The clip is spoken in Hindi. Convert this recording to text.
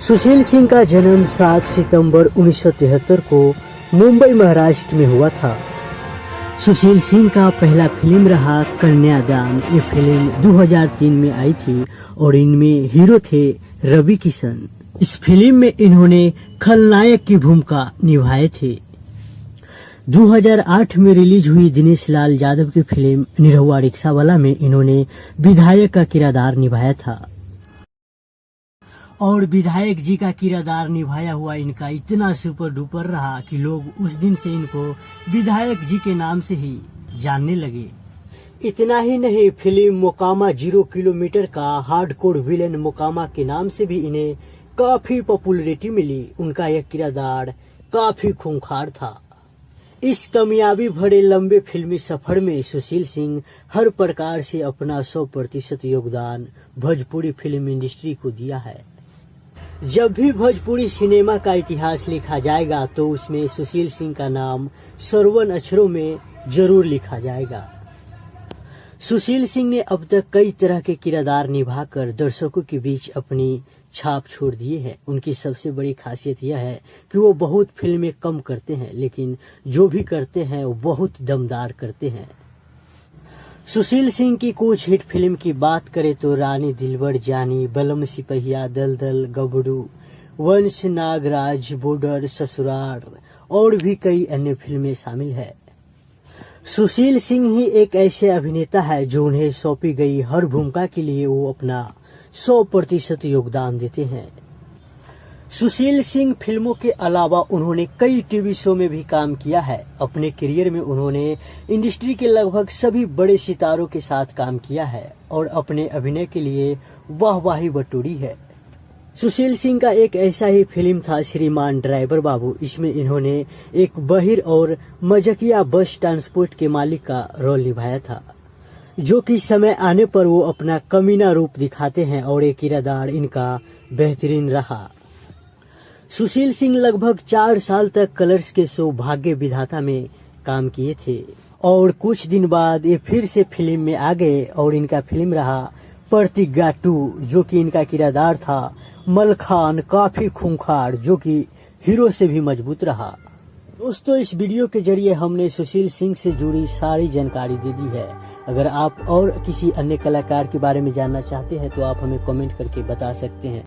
सुशील सिंह का जन्म 7 सितंबर 1973 को मुंबई महाराष्ट्र में हुआ था। सुशील सिंह का पहला फिल्म रहा कन्यादान। ये फिल्म 2003 में आई थी और इनमें हीरो थे रवि किशन। इस फिल्म में इन्होंने खलनायक की भूमिका निभाए थे। 2008 में रिलीज हुई दिनेश लाल यादव की फिल्म निरहुआ रिक्शावाला में इन्होंने विधायक का किरदार निभाया था और विधायक जी का किरदार निभाया हुआ इनका इतना सुपर डुपर रहा कि लोग उस दिन से इनको विधायक जी के नाम से ही जानने लगे। इतना ही नहीं, फिल्म मोकामा 0 किलोमीटर का हार्डकोर विलेन मोकामा के नाम से भी इन्हें काफी पॉपुलैरिटी मिली। उनका यह किरदार काफी खूंखार था। इस कामयाबी भरे लंबे फिल्मी सफर में सुशील सिंह हर प्रकार से अपना 100% योगदान भोजपुरी फिल्म इंडस्ट्री को दिया है। जब भी भोजपुरी सिनेमा का इतिहास लिखा जाएगा तो उसमें सुशील सिंह का नाम स्वर्ण अक्षरों में जरूर लिखा जाएगा। सुशील सिंह ने अब तक कई तरह के किरदार निभाकर दर्शकों के बीच अपनी छाप छोड़ दिए हैं। उनकी सबसे बड़ी खासियत यह है कि वो बहुत फिल्में कम करते हैं, लेकिन जो भी करते हैं वो बहुत दमदार करते हैं। सुशील सिंह की कुछ हिट फिल्म की बात करें तो रानी दिलबर जानी, बलम सिपहिया, दलदल, गबड़ू, वंश, नागराज, बॉर्डर, ससुराल और भी कई अन्य फिल्में शामिल है। सुशील सिंह ही एक ऐसे अभिनेता है जो उन्हें सौंपी गई हर भूमिका के लिए वो अपना 100% योगदान देते हैं। सुशील सिंह फिल्मों के अलावा उन्होंने कई टीवी शो में भी काम किया है। अपने करियर में उन्होंने इंडस्ट्री के लगभग सभी बड़े सितारों के साथ काम किया है और अपने अभिनय के लिए वाहवाही बटोरी है। सुशील सिंह का एक ऐसा ही फिल्म था श्रीमान ड्राइवर बाबू। इसमें इन्होंने एक बहिर और मजाकिया बस ट्रांसपोर्ट के मालिक का रोल निभाया था, जो कि समय आने पर वो अपना कमीना रूप दिखाते हैं और एक किरदार इनका बेहतरीन रहा। सुशील सिंह लगभग 4 साल तक कलर्स के शो भाग्य विधाता में काम किए थे और कुछ दिन बाद ये फिर से फिल्म में आ गए और इनका फिल्म रहा प्रतिज्ञा 2, जो कि इनका किरदार था मलखान, काफी खूंखार, जो कि हीरो से भी मजबूत रहा। दोस्तों, इस वीडियो के जरिए हमने सुशील सिंह से जुड़ी सारी जानकारी दे दी है। अगर आप और किसी अन्य कलाकार के बारे में जानना चाहते हैं तो आप हमें कमेंट करके बता सकते हैं।